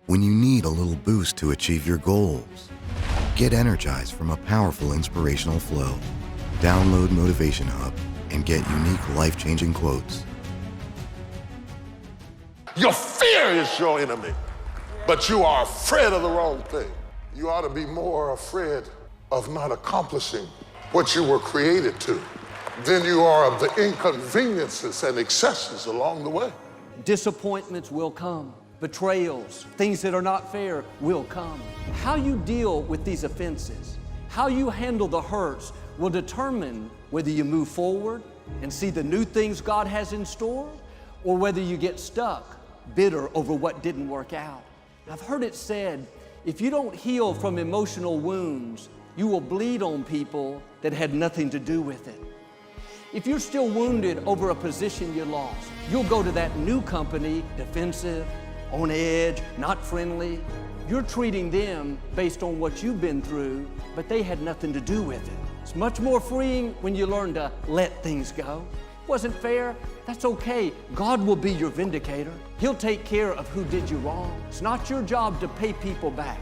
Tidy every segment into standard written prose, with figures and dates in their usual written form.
when you need a little boost to achieve your goals. Get energized from a powerful inspirational flow. Download Motivation Hub and get unique life-changing quotes. Your fear is your enemy, but you are afraid of the wrong thing. You ought to be more afraid of not accomplishing what you were created to than you are of the inconveniences and excesses along the way. Disappointments will come. Betrayals, things that are not fair will come. How you deal with these offenses, how you handle the hurts will determine whether you move forward and see the new things God has in store, or whether you get stuck, bitter over what didn't work out. I've heard it said, if you don't heal from emotional wounds, you will bleed on people that had nothing to do with it. If you're still wounded over a position you lost, you'll go to that new company defensive, on edge, not friendly. You're treating them based on what you've been through, but they had nothing to do with it. It's much more freeing when you learn to let things go. Wasn't fair? That's okay. God will be your vindicator. He'll take care of who did you wrong. It's not your job to pay people back.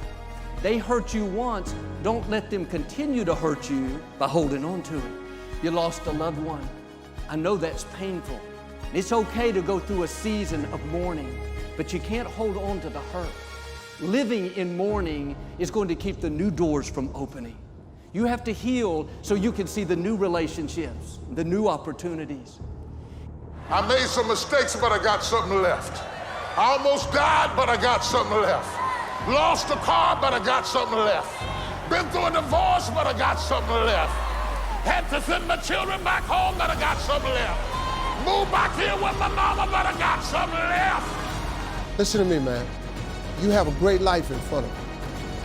They hurt you once, don't let them continue to hurt you by holding on to it. You lost a loved one. I know that's painful. It's okay to go through a season of mourning, but you can't hold on to the hurt. Living in mourning is going to keep the new doors from opening. You have to heal so you can see the new relationships, the new opportunities. I made some mistakes, but I got something left. I almost died, but I got something left. Lost a car, but I got something left. Been through a divorce, but I got something left. Had to send my children back home, but I got something left. Moved back here with my mama, but I got something left. Listen to me, man. You have a great life in front of you,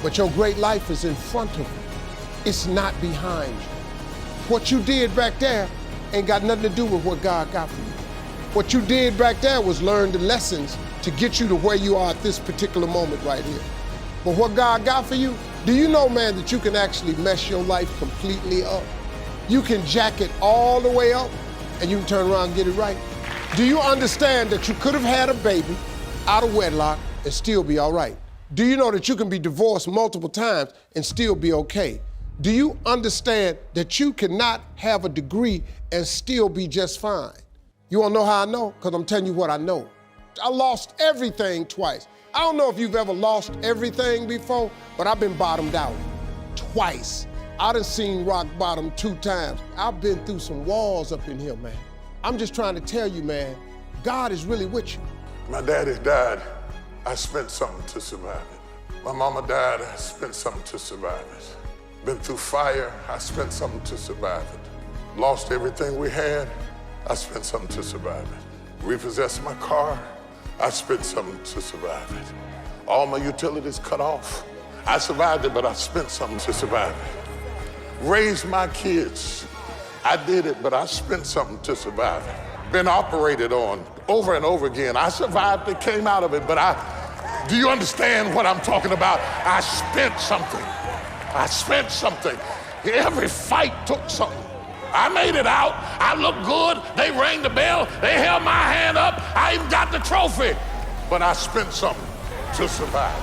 but your great life is in front of you. It's not behind you. What you did back there ain't got nothing to do with what God got for you. What you did back there was learn the lessons to get you to where you are at this particular moment right here. But what God got for you, do you know, man, that you can actually mess your life completely up? You can jack it all the way up and you can turn around and get it right. Do you understand that you could have had a baby out of wedlock and still be all right? Do you know that you can be divorced multiple times and still be okay? Do you understand that you cannot have a degree and still be just fine? You wanna know how I know? Because I'm telling you what I know. I lost everything twice. I don't know if you've ever lost everything before, but I've been bottomed out twice. I done seen rock bottom 2 times. I've been through some walls up in here, man. I'm just trying to tell you, man, God is really with you. My daddy died. I spent something to survive it. My mama died. I spent something to survive it. Been through fire. I spent something to survive it. Lost everything we had. I spent something to survive it. Repossessed my car. I spent something to survive it. All my utilities cut off. I survived it, but I spent something to survive it. Raised my kids. I did it, but I spent something to survive it. Been operated on over and over again. I survived it, came out of it, but do you understand what I'm talking about? I spent something. I spent something. Every fight took something. I made it out. I looked good. They rang the bell. They held my hand up. I even got the trophy. But I spent something to survive.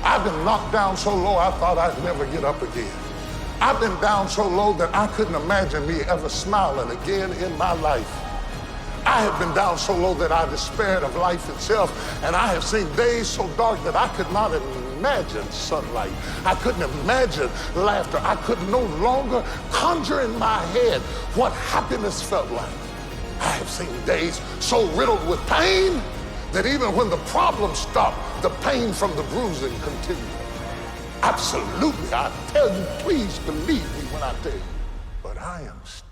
I've been knocked down so low I thought I'd never get up again. I've been down so low that I couldn't imagine me ever smiling again in my life. I have been down so low that I despaired of life itself, and I have seen days so dark that I could not imagine sunlight. I couldn't imagine laughter. I could no longer conjure in my head what happiness felt like. I have seen days so riddled with pain that even when the problem stopped, the pain from the bruising continued. Absolutely, I tell you, please believe me when I tell you. But I am still